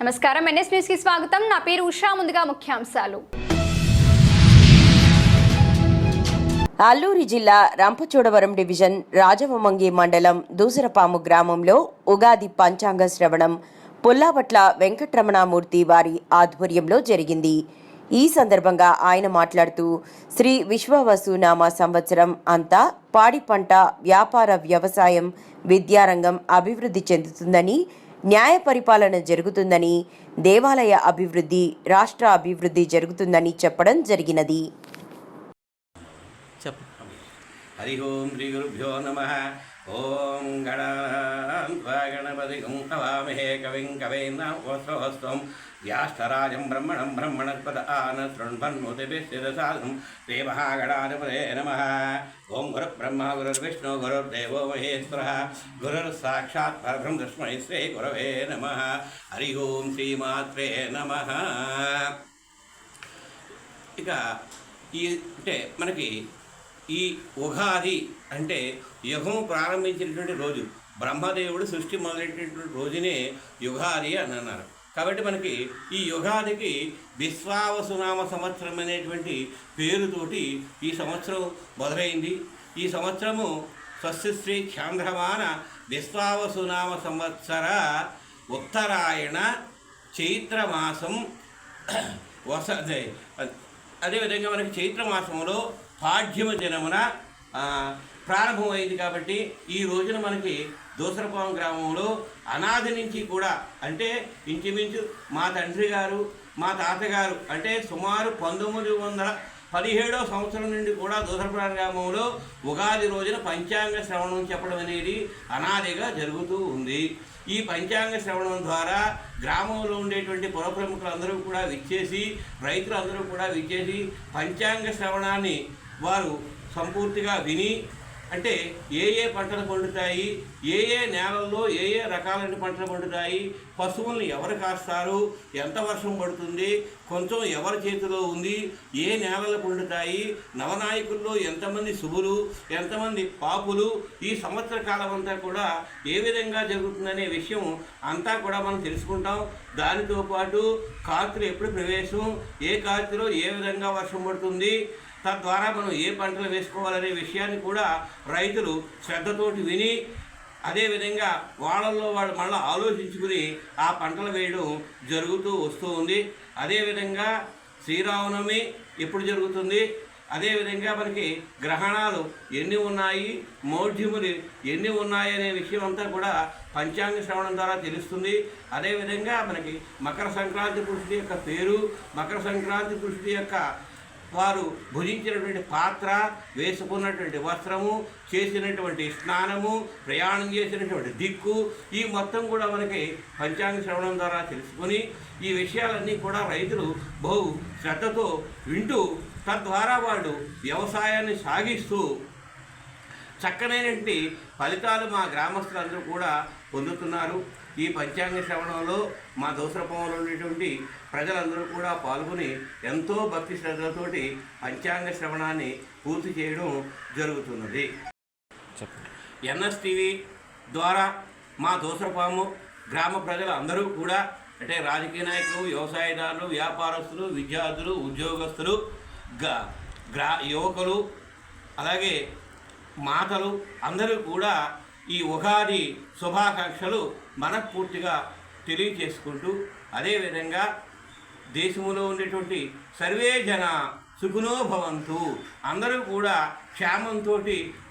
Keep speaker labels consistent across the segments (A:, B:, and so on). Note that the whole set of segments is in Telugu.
A: నమస్కారం, ఎన్ఎస్ న్యూస్ కి స్వాగతం. నా పేరు ఉషా. ముందుగా ముఖ్యాంశాలు.
B: అల్లూరి జిల్లా రంపచోడవరం డివిజన్ రాజవమంగి మండలం దూసరపాము గ్రామంలో ఉగాది పంచాంగ శ్రవణం పుల్లావట్ల వెంకటరమణమూర్తి వారి ఆధ్వర్యంలో జరిగింది. ఈ సందర్భంగా ఆయన మాట్లాడుతూ శ్రీ విశ్వవసునామ సంవత్సరం అంతా పాడి పంట, వ్యాపార, వ్యవసాయం, విద్యారంగం అభివృద్ధి చెందుతుందని, న్యాయ పరిపాలన జరుగుతుందని, దేవాలయ అభివృద్ధి, రాష్ట్ర అభివృద్ధి జరుగుతుందని చెప్పడం జరిగినది.
C: హరి ఓం శ్రీ గురుభ్యో నమః. ఓం గణపతి హవామహే కవిం కవైనాం వ్యాష్టరాజం బ్రహ్మణం బ్రహ్మణస్పద ఆనశృణ్వన్ముతిభిస్సిరసాధం శ్రీ మహాగణాధిపతే నమః. ఓం గురుబ్రహ్మ గురుర్విష్ణు గురుర్దేవో మహేశ్వరః గురుర్సాక్షాత్ పరబ్రహ్మ తస్మై శ్రీ గురవే నమః. హరి ఓం శ్రీమాత్రే నమః. ఇక అంటే మనకి ఈ ఉగాది అంటే యుగం ప్రారంభించినటువంటి రోజు, బ్రహ్మదేవుడు సృష్టి మొదలైనటువంటి రోజునే యుగాది అని అన్నారు. కాబట్టి మనకి ఈ యుగాదికి విశ్వావసునామ సంవత్సరం అనేటువంటి పేరుతోటి ఈ సంవత్సరం మొదలైంది. ఈ సంవత్సరము స్వస్తిశ్రీ చాంద్రమాన విశ్వావసునామ సంవత్సర ఉత్తరాయణ చైత్రమాసం అదేవిధంగా మనకి చైత్రమాసంలో పాడ్యమ దినమున ప్రారంభమైంది. కాబట్టి ఈ రోజున మనకి దూసరపాము గ్రామంలో అనాది నుంచి కూడా, అంటే ఇంచుమించు మా తండ్రి గారు, మా తాతగారు, అంటే సుమారు 1917వ సంవత్సరం నుండి కూడా దూసరపాము గ్రామంలో ఉగాది రోజున పంచాంగ శ్రవణం చెప్పడం అనేది అనాదిగా జరుగుతూ ఉంది. ఈ పంచాంగ శ్రవణం ద్వారా గ్రామంలో ఉండేటువంటి పుర ప్రముఖులందరూ కూడా విచ్చేసి, రైతులందరూ కూడా విచ్చేసి పంచాంగ శ్రవణాన్ని వారు సంపూర్తిగా విని, అంటే ఏ ఏ పంటలు పండుతాయి, ఏ ఏ నేలల్లో ఏ ఏ రకాలైన పంటలు పండుతాయి, పశువుల్ని ఎవరు కాస్తారు, ఎంత వర్షం పడుతుంది, కొంచెం ఎవరి చేతిలో ఉంది, ఏ నేలలు పండుతాయి, నవనాయకుల్లో ఎంతమంది శుభులు, ఎంతమంది పాపులు, ఈ సంవత్సర కాలం అంతా కూడా ఏ విధంగా జరుగుతుందనే విషయం అంతా కూడా మనం తెలుసుకుంటాం. దానితో పాటు కార్తీలు ఎప్పుడు ప్రవేశం, ఏ కార్తీలో ఏ విధంగా వర్షం పడుతుంది, తద్వారా మనం ఏ పంటలు వేసుకోవాలనే విషయాన్ని కూడా రైతులు శ్రద్ధతోటి విని, అదేవిధంగా వాళ్ళల్లో వాళ్ళు మళ్ళీ ఆలోచించుకుని ఆ పంటలు వేయడం జరుగుతూ వస్తూ ఉంది. అదేవిధంగా శ్రీరామనవమి ఎప్పుడు జరుగుతుంది, అదేవిధంగా మనకి గ్రహణాలు ఎన్ని ఉన్నాయి, మౌఢ్యములు ఎన్ని ఉన్నాయి అనే విషయం అంతా కూడా పంచాంగ శ్రవణం ద్వారా తెలుస్తుంది. అదేవిధంగా మనకి మకర సంక్రాంతి పురుషుడి యొక్క పేరు, మకర సంక్రాంతి పురుషుడి యొక్క వారు భుజించినటువంటి పాత్ర, వేసుకున్నటువంటి వస్త్రము, చేసినటువంటి స్నానము, ప్రయాణం చేసినటువంటి దిక్కు, ఈ మొత్తం కూడా మనకి పంచాంగ శ్రవణం ద్వారా తెలుసుకొని ఈ విషయాలన్నీ కూడా రైతులు బహు శ్రద్ధతో వింటూ, తద్వారా వాళ్ళు వ్యవసాయాన్ని సాగిస్తూ చక్కనైనటువంటి ఫలితాలు మా గ్రామస్తులందరూ కూడా పొందుతున్నారు. ఈ పంచాంగ శ్రవణంలో మా దూసరపాములో ఉండేటువంటి ప్రజలందరూ కూడా పాల్గొని ఎంతో భక్తి శ్రద్ధలతోటి పంచాంగ శ్రవణాన్ని పూర్తి చేయడం జరుగుతున్నది. ఎన్ఎస్టీవీ ద్వారా మా దూసరపాము గ్రామ ప్రజలు అందరూ కూడా, అంటే రాజకీయ నాయకులు, వ్యవసాయదారులు, వ్యాపారస్తులు, విద్యార్థులు, ఉద్యోగస్తులు, యువకులు, అలాగే మాతలు అందరూ కూడా ఈ ఉగాది శుభాకాంక్షలు మనస్ఫూర్తిగా తెలియచేసుకుంటూ, అదేవిధంగా దేశంలో ఉండేటువంటి సర్వే జన సుఖినో భవంతు, అందరూ కూడా క్షేమంతో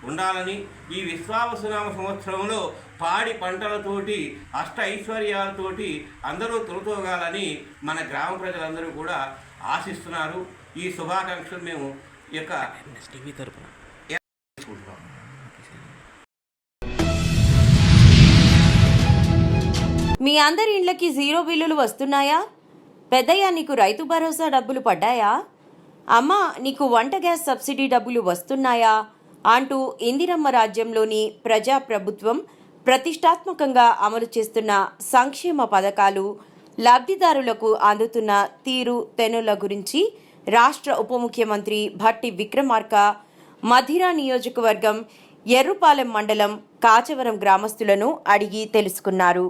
C: ఉండాలని, ఈ విశ్వావసునామ సంవత్సరంలో పాడి పంటలతోటి అష్ట ఐశ్వర్యాలతోటి అందరూ తొలతోగాలని మన గ్రామ ప్రజలందరూ కూడా ఆశిస్తున్నారు. ఈ శుభాకాంక్షలు మేము యొక్క టీవీ తరపున
B: మీ అందరి ఇండ్లకి జీరో బిల్లులు వస్తున్నాయా? పెద్దయ్య, నీకు రైతు భరోసా డబ్బులు పడ్డాయా? అమ్మ, నీకు వంట గ్యాస్ సబ్సిడీ డబ్బులు వస్తున్నాయా? అంటూ ఇందిరమ్మ రాజ్యంలోని ప్రజాప్రభుత్వం ప్రతిష్టాత్మకంగా అమలు చేస్తున్న సంక్షేమ పథకాలు, లబ్ధిదారులకు అందుతున్న తీరు తెనుల గురించి రాష్ట్ర ఉప ముఖ్యమంత్రి భట్టి విక్రమార్క మధిర నియోజకవర్గం ఎర్రుపాలెం మండలం కాచవరం గ్రామస్తులను అడిగి తెలుసుకున్నారు.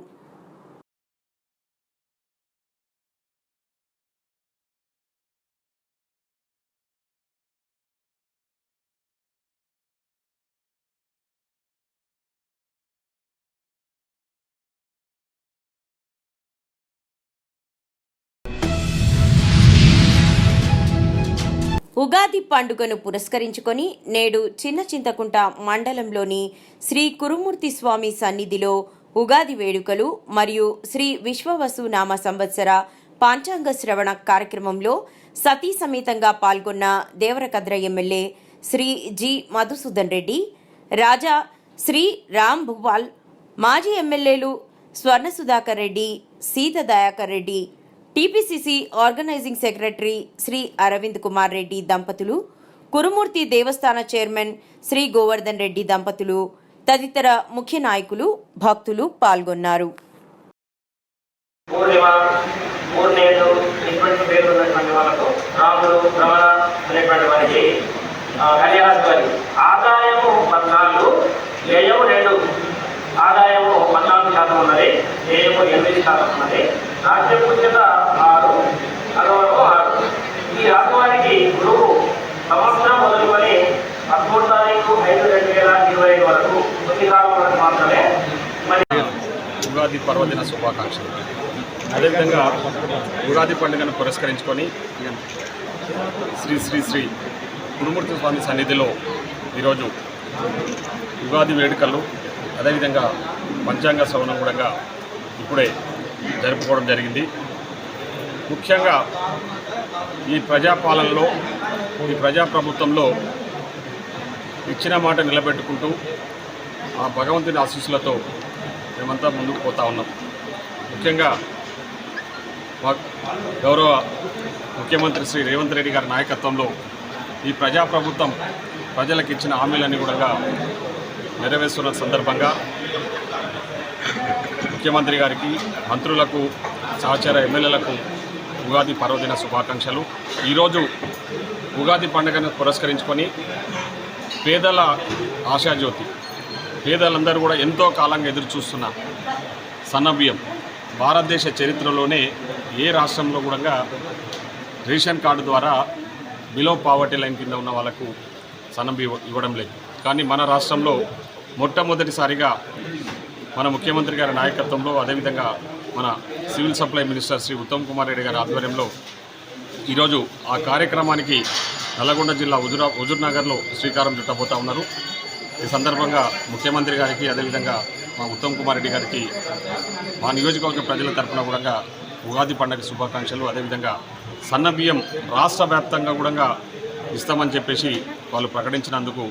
B: ఉగాది పండుగను పురస్కరించుకొని నేడు చిన్న చింతకుంట మండలంలోని శ్రీ కురుమూర్తి స్వామి సన్నిధిలో ఉగాది వేడుకలు మరియు శ్రీ విశ్వవసునామ సంవత్సర పంచాంగ శ్రవణ కార్యక్రమంలో సతీ సమేతంగా పాల్గొన్న దేవరకద్ర ఎమ్మెల్యే శ్రీ జి మధుసూదన్ రెడ్డి, రాజా శ్రీ రామ్ భూపాల్, మాజీ ఎమ్మెల్యేలు Swarna Sudhakar Reddy, Sita Dayakar Reddy, TPCC organising secretary Shri Aravind Kumar Reddy దంపతులు, కురుమూర్తి దేవస్థాన చైర్మన్ శ్రీ గోవర్ధన్ రెడ్డి దంపతులు తదితర ముఖ్య నాయకులు, భక్తులు పాల్గొన్నారు.
D: ఆదాయము 14% ఉన్నది, వ్యయము 8% ఉన్నది, రాజ్యపూజ్యత 6, అగౌరవం 6. ఈ రాజువారికి గురువు సంవత్సరం మొదలుకొని 13 తారీఖు 5/2025 వరకు కొద్ది కాలం వరకు మాత్రమే.
E: ఉగాది పర్వదిన శుభాకాంక్షలు. అదేవిధంగా ఉగాది పండుగను పురస్కరించుకొని శ్రీ శ్రీ శ్రీ కురుమూర్తి స్వామి సన్నిధిలో ఈరోజు ఉగాది వేడుకలు అదేవిధంగా పంచాంగ శ్రవణం కూడా ఇప్పుడే జరుపుకోవడం జరిగింది. ముఖ్యంగా ఈ ప్రజాపాలనలో, ఈ ప్రజాప్రభుత్వంలో ఇచ్చిన మాట నిలబెట్టుకుంటూ ఆ భగవంతుని ఆశీస్సులతో మేమంతా ముందుకు పోతా ఉన్నాం. ముఖ్యంగా మా గౌరవ ముఖ్యమంత్రి శ్రీ రేవంత్ రెడ్డి గారి నాయకత్వంలో ఈ ప్రజాప్రభుత్వం ప్రజలకు ఇచ్చిన హామీలన్నీ కూడా నెరవేరుస్తున్న సందర్భంగా ముఖ్యమంత్రి గారికి, మంత్రులకు, సహచర ఎమ్మెల్యేలకు ఉగాది పర్వదిన శుభాకాంక్షలు. ఈరోజు ఉగాది పండుగను పురస్కరించుకొని పేదల ఆశాజ్యోతి, పేదలందరూ కూడా ఎంతో కాలంగా ఎదురు చూస్తున్న సన్నబియ్యం, భారతదేశ చరిత్రలోనే ఏ రాష్ట్రంలో కూడా రేషన్ కార్డు ద్వారా బిలో పావర్టీ లైన్ కింద ఉన్న వాళ్ళకు సన్నబియ్యం ఇవ్వడం లేదు. కానీ మన రాష్ట్రంలో మొట్టమొదటిసారిగా మన ముఖ్యమంత్రి గారి నాయకత్వంలో, అదేవిధంగా మన civil supply minister Shri Uttam Kumar Reddy గారి ఆధ్వర్యంలో ఈరోజు ఆ కార్యక్రమానికి నల్లగొండ జిల్లా హుజూర్నగర్లో శ్రీకారం చుట్టబోతా ఉన్నారు. ఈ సందర్భంగా ముఖ్యమంత్రి గారికి, అదేవిధంగా మా ఉత్తమ్ కుమార్ రెడ్డి గారికి మా నియోజకవర్గ ప్రజల తరఫున కూడా ఉగాది పండుగ శుభాకాంక్షలు. అదేవిధంగా సన్నబియ్యం రాష్ట్ర వ్యాప్తంగా కూడా ఇస్తామని చెప్పేసి వాళ్ళు ప్రకటించినందుకు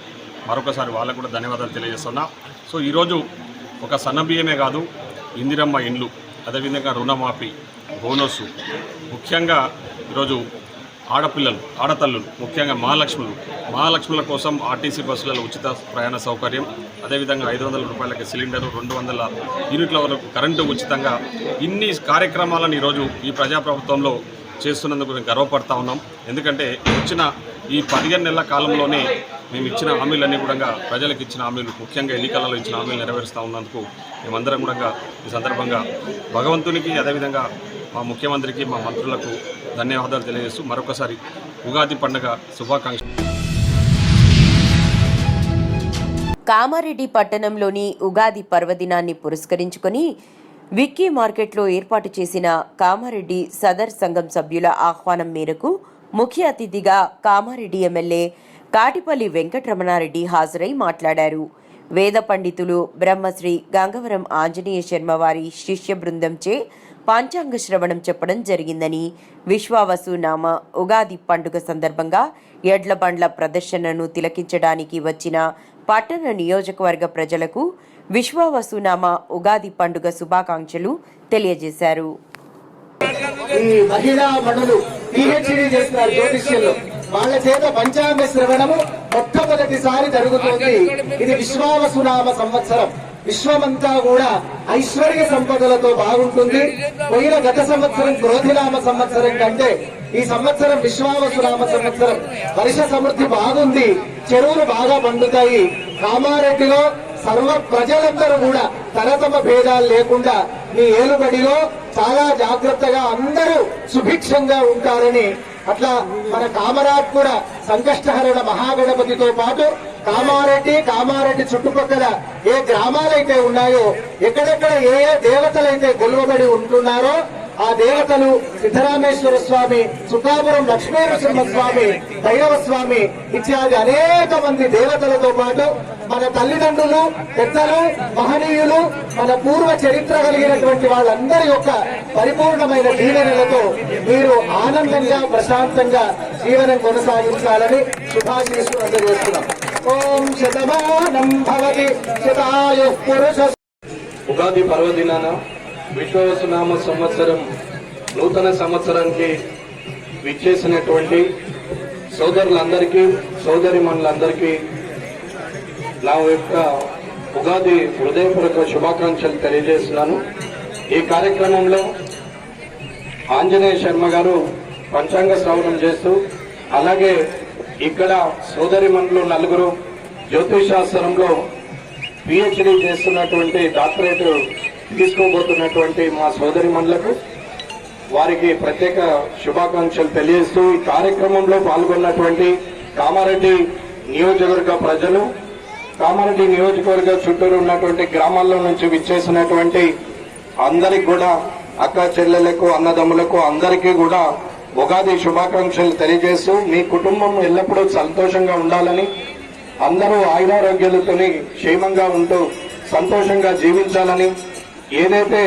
E: మరొకసారి వాళ్ళకు కూడా ధన్యవాదాలు తెలియజేస్తున్నా. సో ఈరోజు ఒక సన్నబియ్యమే కాదు, ఇందిరమ్మ ఇండ్లు, అదేవిధంగా రుణమాఫీ, బోనసు, ముఖ్యంగా ఈరోజు ఆడపిల్లలు, ఆడతల్లులు, ముఖ్యంగా మహాలక్ష్ముల కోసం ఆర్టీసీ బస్సులలో ఉచిత ప్రయాణ సౌకర్యం, అదేవిధంగా 500 రూపాయలకి సిలిండరు, 200 యూనిట్ల వరకు కరెంటు ఉచితంగా, ఇన్ని కార్యక్రమాలను ఈరోజు ఈ ప్రజాప్రభుత్వంలో చేస్తున్నందుకు మేము గర్వపడతా ఉన్నాం. ఎందుకంటే వచ్చిన ఈ 15 నెలల కాలంలోనే మేము ఇచ్చిన హామీలన్నీ కూడా, ప్రజలకు ఇచ్చిన హామీలు, ముఖ్యంగా ఎన్నికలలో ఇచ్చిన హామీలు నెరవేరుస్తూ ఉన్నందుకు మేమందరం కూడా ఈ సందర్భంగా భగవంతునికి, అదేవిధంగా మా ముఖ్యమంత్రికి, మా మంత్రులకు ధన్యవాదాలు తెలియజేస్తూ మరొకసారి ఉగాది పండుగ శుభాకాంక్షలు.
B: కామారెడ్డి పట్టణంలోని ఉగాది పర్వదినాన్ని పురస్కరించుకొని విక్కీ మార్కెట్లో ఏర్పాటు చేసిన కామారెడ్డి సదర్ సంఘం సభ్యుల ఆహ్వానం మేరకు ముఖ్య అతిథిగా కామారెడ్డి ఎమ్మెల్యే కాటిపల్లి వెంకటరమణారెడ్డి హాజరై మాట్లాడారు. వేద పండితులు బ్రహ్మశ్రీ గంగవరం ఆంజనేయ శర్మ వారి శిష్య బృందంచే పంచాంగ శ్రవణం చెప్పడం జరిగిందని, విశ్వావసునామ ఉగాది పండుగ సందర్భంగా ఎడ్ల బండ్ల ప్రదర్శనను తిలకించడానికి వచ్చిన పట్టణ నియోజకవర్గ ప్రజలకు విశ్వావసునామ ఉగాది పండుగ శుభాకాంక్షలు తెలియజేశారు.
F: ఈ మహిళా మనులు పిహెచ్డి చేస్తున్నారు జ్యోతిష్యంలో, వాళ్ళ చేత పంచాంగ శ్రవణము మొట్టమొదటిసారి జరుగుతోంది. ఇది విశ్వావసునామ సంవత్సరం. విశ్వమంతా కూడా ఐశ్వర్య సంపదలతో బాగుంటుంది. పోయిన గత సంవత్సరం క్రోధినామ సంవత్సరం కంటే ఈ సంవత్సరం విశ్వావసునామ సంవత్సరం వర్ష సమృద్ధి బాగుంది, చెరువులు బాగా పండుతాయి. కామారెడ్డిలో సర్వ ప్రజలందరూ కూడా తరతమ భేదాలు లేకుండా మీ ఏలుబడిలో చాలా జాగ్రత్తగా అందరూ సుభిక్షంగా ఉంటారని, అట్లా మన కామరాజ్ కూడా సంకష్టహరణ మహాగణపతితో పాటు కామారెడ్డి చుట్టుపక్కల ఏ గ్రామాలైతే ఉన్నాయో, ఎక్కడెక్కడ ఏ దేవతలైతే కొలువబడి ఉంటున్నారో ఆ దేవతలు సిద్ధరామేశ్వర స్వామి, సుఖాపురం లక్ష్మీనరసింహ స్వామి, భైరవ స్వామి ఇత్యాది అనేక మంది దేవతలతో పాటు మన తల్లిదండ్రులు, పెద్దలు, మహనీయులు, మన పూర్వ చరిత్ర కలిగినటువంటి వాళ్ళందరి యొక్క పరిపూర్ణమైన దీవెనలతో మీరు ఆనందంగా ప్రశాంతంగా జీవనం కొనసాగించాలని శుభాశీస్సులు అందజేస్తున్నాం. ఓం శతమానం భవతి శతాయుః పురుష.
G: ఉగాది పర్వదినాన విశ్వవసునామ సంవత్సరం నూతన సంవత్సరానికి విచ్చేసినటువంటి సోదరులందరికీ, సోదరిమణులందరికీ నా యొక్క ఉగాది హృదయపూర్వక శుభాకాంక్షలు తెలియజేస్తున్నాను. ఈ కార్యక్రమంలో ఆంజనేయ శర్మ గారు పంచాంగ శ్రవణం చేస్తూ, అలాగే ఇక్కడ సోదరిమణులు నలుగురు జ్యోతిష్ శాస్త్రంలో పిహెచ్డి చేస్తున్నటువంటి డాక్టరేట్ తీసుకోబోతున్నటువంటి మా సోదరిమణులకు వారికి ప్రత్యేక శుభాకాంక్షలు తెలియజేస్తూ, ఈ కార్యక్రమంలో పాల్గొన్నటువంటి కామారెడ్డి నియోజకవర్గ ప్రజలు, కామారెడ్డి నియోజకవర్గ చుట్టూరు ఉన్నటువంటి గ్రామాల్లో నుంచి విచ్చేసినటువంటి అందరికి కూడా, అక్క చెల్లెలకు, అన్నదమ్ములకు అందరికీ కూడా ఉగాది శుభాకాంక్షలు తెలియజేస్తూ, మీ కుటుంబం ఎల్లప్పుడూ సంతోషంగా ఉండాలని, అందరూ ఆయురారోగ్యాలతోని క్షేమంగా ఉంటూ సంతోషంగా జీవించాలని, ఏదైతే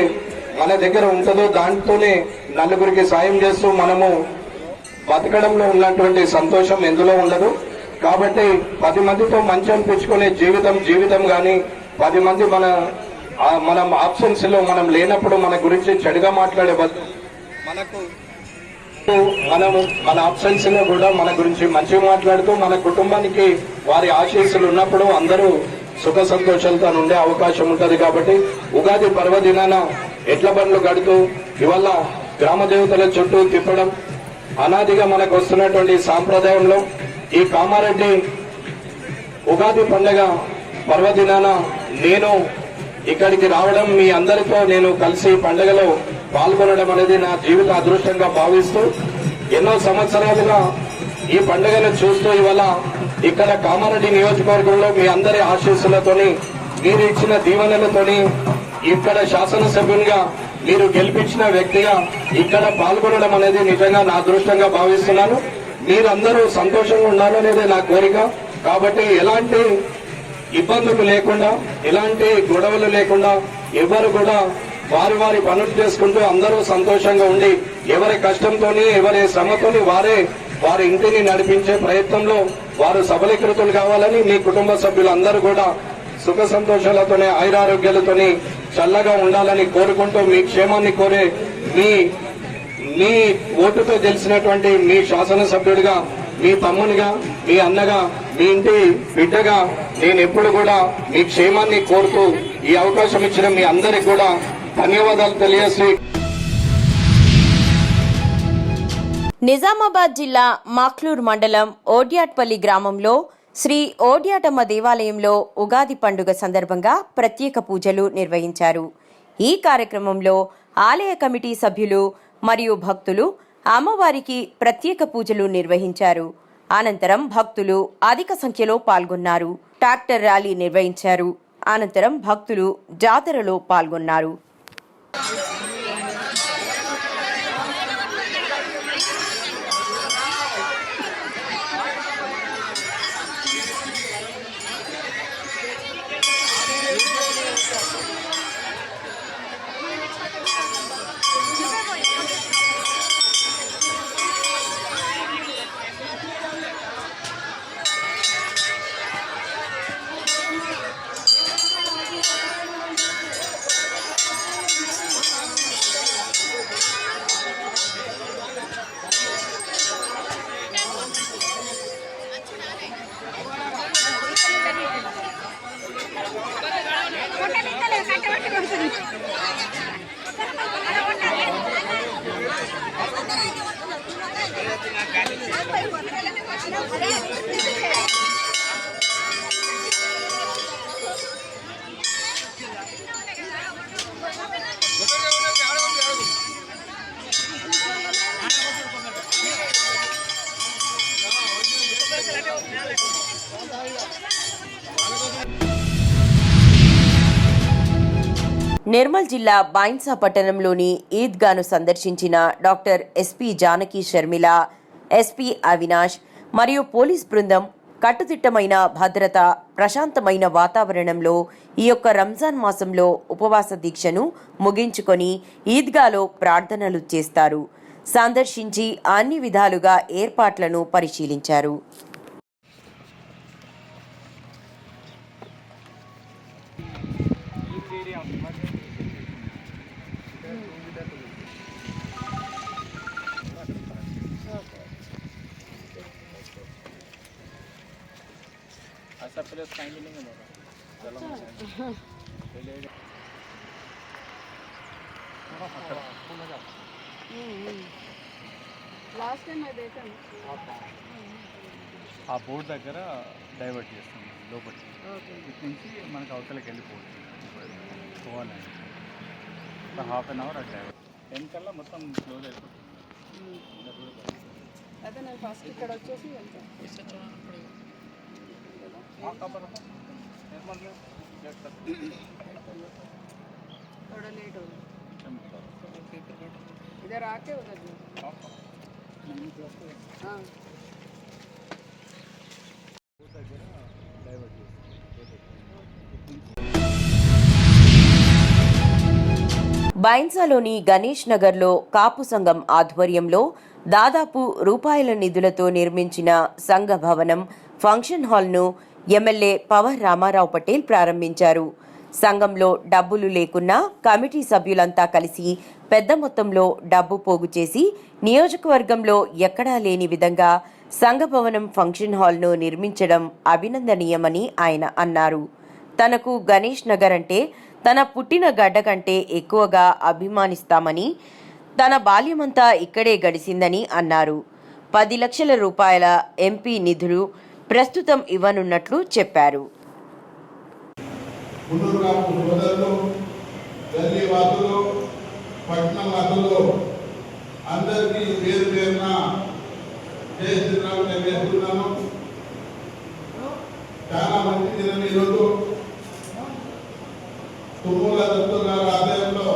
G: మన దగ్గర ఉంటుందో దాంతోనే నలుగురికి సాయం చేస్తూ మనము బతకడంలో ఉన్నటువంటి సంతోషం ఎందులో ఉండదు. కాబట్టి 10 మందితో మంచి అనిపించుకునే జీవితం కానీ, 10 మంది మనం ఆబ్సెన్స్ లో మనం లేనప్పుడు మన గురించి చెడుగా మాట్లాడే బదులు మన ఆబ్సెన్స్ లో కూడా మన గురించి మంచిగా మాట్లాడుతూ మన కుటుంబానికి వారి ఆశీస్సులు ఉన్నప్పుడు అందరూ సుఖ సంతోషాలతో ఉండే అవకాశం ఉంటది. కాబట్టి ఉగాది పర్వదినాన ఎడ్ల బండ్లు గడుతూ ఇవాళ గ్రామ దేవతల చుట్టూ తిప్పడం అనాదిగా మనకు వస్తున్నటువంటి సాంప్రదాయంలో ఈ కామారెడ్డి ఉగాది పండుగ పర్వదినాన నేను ఇక్కడికి రావడం, మీ అందరితో నేను కలిసి పండుగలో పాల్గొనడం అనేది నా జీవిత అదృష్టంగా భావిస్తూ, ఎన్నో సంవత్సరాలుగా ఈ పండుగను చూస్తూ ఇవాళ ఇక్కడ కామారెడ్డి నియోజకవర్గంలో మీ అందరి ఆశీస్సులతోని, మీరు ఇచ్చిన దీవెనలతోని, ఇక్కడ శాసనసభ్యునిగా మీరు గెలిపించిన వ్యక్తిగా ఇక్కడ పాల్గొనడం అనేది నిజంగా నా అదృష్టంగా భావిస్తున్నాను. మీరందరూ సంతోషంగా ఉండాలనేది నా కోరిక. కాబట్టి ఎలాంటి ఇబ్బందులు లేకుండా, ఎలాంటి గొడవలు లేకుండా, ఎవరు కూడా వారి వారి పనులు చేసుకుంటూ అందరూ సంతోషంగా ఉండి, ఎవరి కష్టంతోని, ఎవరి శ్రమతోని వారి ఇంటిని నడిపించే ప్రయత్నంలో వారు సబలీకృతులు కావాలని, మీ కుటుంబ సభ్యులందరూ కూడా సుఖ సంతోషాలతోనే, ఆయురారోగ్యాలతోని చల్లగా ఉండాలని కోరుకుంటూ, మీ క్షేమాన్ని కోరే మీ ఓటుతో గెలిచినటువంటి మీ శాసనసభ్యుడిగా, మీ తమ్మునిగా, మీ అన్నగా, మీ ఇంటి బిడ్డగా నేను ఎప్పుడు కూడా మీ క్షేమాన్ని కోరుతూ ఈ అవకాశం ఇచ్చిన మీ అందరికి కూడా ధన్యవాదాలు తెలియజేసి.
B: నిజామాబాద్ జిల్లా మాక్లూర్ మండలం ఓడ్యాట్పల్లి గ్రామంలో శ్రీ ఓడ్యాటమ్మ దేవాలయంలో ఉగాది పండుగ సందర్భంగా ప్రత్యేక పూజలు నిర్వహించారు. ఈ కార్యక్రమంలో ఆలయ కమిటీ సభ్యులు మరియు భక్తులు అమ్మవారికి ప్రత్యేక పూజలు నిర్వహించారు. అనంతరం భక్తులు అధిక సంఖ్యలో పాల్గొన్నారు. ట్రాక్టర్ ర్యాలీ నిర్వహించారు. అనంతరం భక్తులు జాతరలో పాల్గొన్నారు. నిర్మల్ జిల్లా బైన్సా పట్టణంలోని ఈద్గాను సందర్శించిన doctor SP Janaki Sharmila, SP Avinash మరియు పోలీస్ బృందం కట్టుదిట్టమైన భద్రత, ప్రశాంతమైన వాతావరణంలో ఈ యొక్క రంజాన్ మాసంలో ఉపవాస దీక్షను ముగించుకొని ఈద్గాలో ప్రార్థనలు చేస్తారు. సందర్శించి అన్ని విధాలుగా ఏర్పాట్లను పరిశీలించారు.
H: ऐसा प्लेस कहीं भी नहीं होगा।
I: లాస్ట్ టైం అది దేఖాను
H: ఆ బోర్డు దగ్గర డైవర్ట్ చేస్తుంది లోపలికి. ఇటు నుంచి మనకు అవతలకి వెళ్ళిపోవచ్చు. పోవాలండి హాఫ్ అన్ అవర్ అది డైవర్ట్ 10 కల్లా మొత్తం క్లోజ్ అయిపోతుంది.
I: అదే నేను ఫస్ట్ ఇక్కడ వచ్చేసి వెళ్తాను. थोड़ा लेट हो इधर आके उधर हाँ
B: బైన్సాలోని గణేష్ నగర్లో కాపు సంఘం ఆధ్వర్యంలో దాదాపు రూపాయల నిధులతో నిర్మించిన సంఘ భవనం ఫంక్షన్ హాల్ను ఎమ్మెల్యే పవర్ రామారావు పటేల్ ప్రారంభించారు. సంఘంలో డబ్బులు లేకున్నా కమిటీ సభ్యులంతా కలిసి పెద్ద మొత్తంలో డబ్బు పోగు చేసి నియోజకవర్గంలో ఎక్కడా లేని విధంగా సంఘ భవనం ఫంక్షన్ హాల్ను నిర్మించడం అభినందనీయమని ఆయన అన్నారు. తనకు గణేష్ నగర్ అంటే తన పుట్టిన గడ్డ కంటే ఎక్కువగా అభిమానిస్తామని, తన బాల్యమంతా ఇక్కడే గడిచిందని అన్నారు. 10 లక్షల రూపాయల ఎంపీ నిధులు ప్రస్తుతం ఇవ్వనున్నట్లు చెప్పారు.
J: చాలా మంచి దినం ఈరోజు. తుమ్మల దత్తు గారి ఆధ్వర్యంలో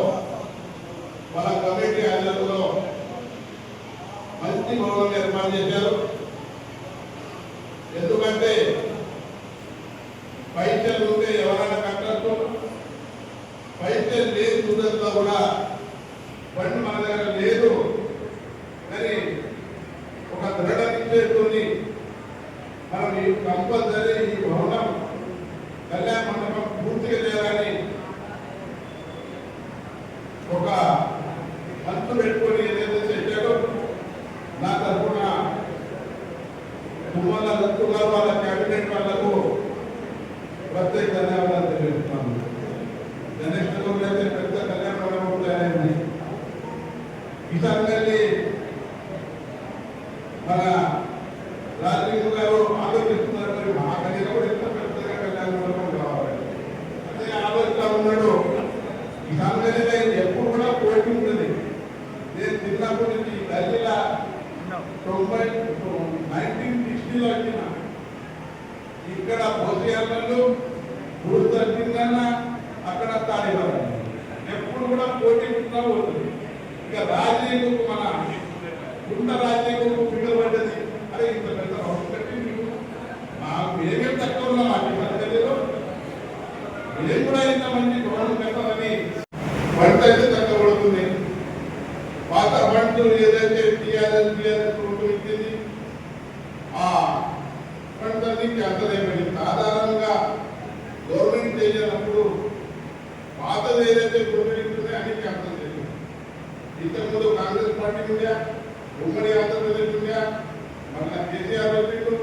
J: మన కమిటీ ఆధ్వర్యంలో మంచి భవనం ఏర్పాటు చేశారు. ఎందుకంటే పైసలు ఉంటే ఎవరైనా కట్టచ్చు, పైసలు లేదు చూడంలో కూడా బండి మన దగ్గర లేదు కానీ ఒక దృఢ నిశ్చయంతోని మనం ఈ కంపల్సరీ ఈ భవనం కళ్యాణ మండపం పూర్తిగా చేయాలని ఒక మనసు పెట్టుకొని ఏదైతే చేశాడో నా తరఫున తుమ్మల దత్తు గారు వాళ్ళ క్యాబినెట్ వాళ్లకు ప్రత్యేక ధన్యవాదాలు తెలియజేస్తున్నాను. గణేష్ నగర్ అయితే పెద్ద కళ్యాణ మండపం తయారైంది. ఈసారి మన రాజీవ్ గారు ఆలోచిస్తున్నారు, మరి మా గదిలో కూడా ఎంత పెద్దగా కళ్యాణ మండపం కావాలి అదే ఆలోచిస్తా ఉన్నాడు. ఈ సాంగతిగా ఎప్పుడు కూడా పోటీ ఉంటుంది. నేను చిన్నప్పటి నుంచి గల్లీల 1960లో వచ్చిన ఇక్కడ భోజనాలు గురు తగ్గిందన్న అక్కడ తాడేవారు ఎప్పుడు కూడా పోటీ ఉంటున్నా పోతుంది. ఇక రాజీవ్ మన గుండ రాజీవ్ ఫిగర్ పడ్డది. అరే ఇంత పెద్ద హౌస్ కట్టి మేమే తక్కువ ఉన్నాం అటు గల్లీలో మేము కూడా ఇంత మంచి భవనం కట్టాలని వంట అయితే తక్కువ పడుతుంది. పాత వంటలు ఏదైతే టీఆర్ఎస్ ఇచ్చింది ఆ వంటని క్యాన్సల్ అయిపోయింది. సాధారణంగా గవర్నమెంట్ చేసినప్పుడు పాతది ఏదైతే గవర్నమెంట్ ఉందో అన్ని క్యాన్సల్ చేసింది. ఇంతకుముందు కాంగ్రెస్ పార్టీ ఉందా, ఉమ్మడి ఆంధ్రప్రదేశ్ ఉందా, మళ్ళీ కేసీఆర్ వచ్చిండు,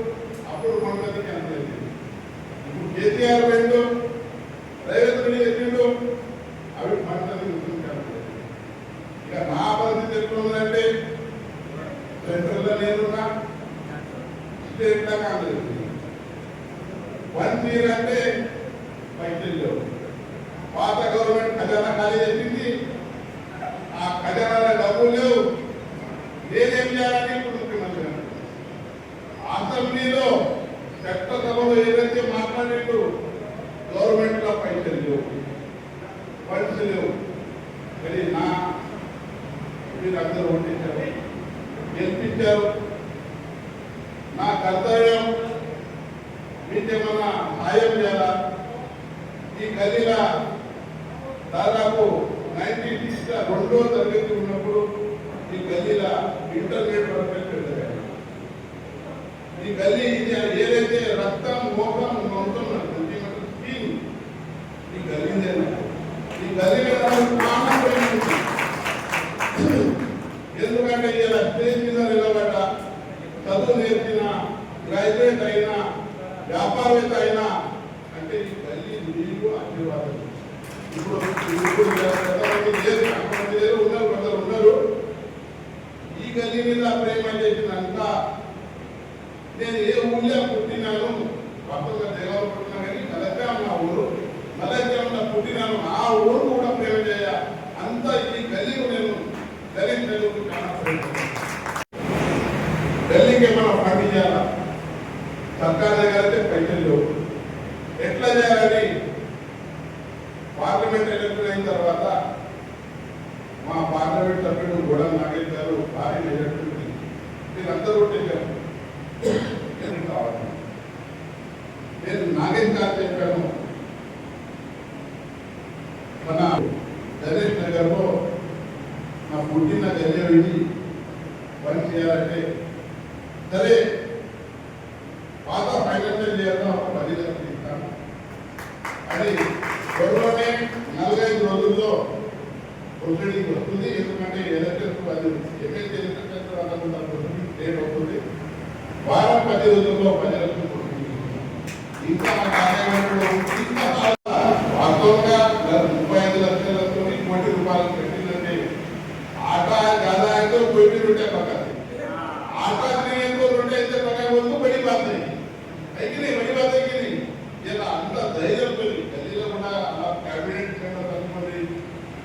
J: అప్పుడు వంటని క్యాన్సల్ చేసింది. ఇప్పుడు కేసీఆర్ వెండు రేవంత్ రెడ్డి వచ్చిండు, అవి వంటని క్యాన్సల్ చేసింది. ఇక నా పరిస్థితి ఎట్లుందంటే సెంట్రల్లో నేనున్నా, స్టేట్ లా కాంగ్రెస్ 1 year అంటే పైసలు పాత గవర్నమెంట్ ఖజానా ఖాళీ చేసింది. ఆ ఖజానాల డబ్బులు లేవు. నేనేం చేయాలని ఇప్పుడు ముఖ్యమంత్రి అసెంబ్లీలో చట్టసభలో ఏదైతే మాట్లాడిండు గవర్నమెంట్ లో పైసలు లేవు. ఫండ్స్ లేవు. మరి మీరు అందరూ ఓటించారు, గెలిపించారు. నా కర్తవ్యం మీకేమన్నా సాయం చేయాలా? ఈ గల్లీలో దాదాపు 96 రెండో తరగతి ఉన్నప్పుడు ఈ గల్లీలో ఇంటర్నెట్ వర్క్ ఈ గల్లీ ఏదైతే రక్తం మోహం ఉంటుంది ఈ గల్లీదేనా? ఈ గల్లీలో ఎందుకంటే ఇలా స్టేజ్ మీద నిలబడ్డ చదువు నేర్పిన గ్రాడ్యుయేట్ అయినా వ్యాపారవేత్త అయినా అంటే ఈ గల్లీ నీకు ఆశీర్వాదం. ఇప్పుడు ఉన్నారు, కొందరు ఉన్నారు. ఈ గల్లీ మీద ప్రేమ చేసినంత నేను ఏ ఊళ్ళో పుట్టినాను, కొత్తగా దేవాలు పుట్టినా కానీ మలక్కాం నా ఊరు, మలక్కాంలో పుట్టినాను, ఆ ఊరు కూడా ప్రేమ చేయ అంతా ఈ గల్లీకు నేను దళిత గల్లీకి ఏమైనా ఫండ్ చేయాలా? సర్కార్ దగ్గర అయితే పైసలు లేవు. ఎట్లా చేయాలని పార్లమెంట్ ఎలక్షన్ అయిన తర్వాత మా పార్లమెంట్ సభ్యుడు గొడవ నాగేష్ గారు భారీ మెజార్టీ మీరందరూ కొట్టేశారు. కావాలి నేను నాగేష్ గారు చెప్పాను, మన గణేష్ నగర్లో నా పుట్టిన గల్లె వెళ్ళి పని చేయాలంటే సరే పాత ఫైనాన్షియల్ చేయాలని ఒక 10 లక్షలు ఇస్తాను అని త్వరలోనే 45 రోజుల్లో ప్రొసీడింగ్ వస్తుంది. ఎందుకంటే ఎలక్షన్స్ అది ఎమ్మెల్యే ఎలక్షన్స్ అనుకున్న ప్రొసీడింగ్ డేట్ అవుతుంది. వారం 10 రోజుల్లో 10 లక్షలు ప్రొసీడింగ్. ఇంకా వాస్తవంగా 35 లక్షలతో ₹1 కోటి పెట్టిందంటే ఆటా ఆదాయంతో कोई रुपया पका आटा नहीं तो रुपये से पका वो तो बड़ी बात नहीं है कि नहीं? बड़ी बात है कि नहीं? ये ना अंदर धैर्य तो नहीं गली में बना कैबिनेट में रखमंत्री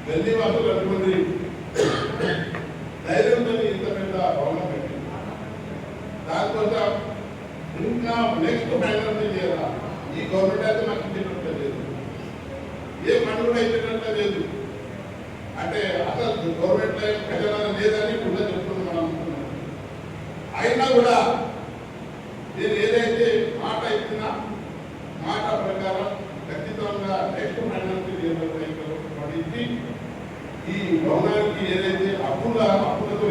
J: गली वालों रखमंत्री धैर्य तो नहीं इतना मेरा भावना बैठी दांतों इनका नेक्स्ट फाइनल नहीं दिया था ये गवर्नमेंट है तो मैं किसी को कर देता ये फंड को इतना करता दे दूँ అంటే అసలు గవర్నమెంట్ లైఫ్ ఖజానా లేదని కూడా చెప్తున్నాం. అయినా కూడా నేను ఏదైతే మాట ఇచ్చినా మాట ప్రకారం ఖచ్చితంగా నెక్స్ట్ ఫైనాన్షియల్ ఇయర్ పడింది. ఈ భవనానికి ఏదైతే అప్పులతో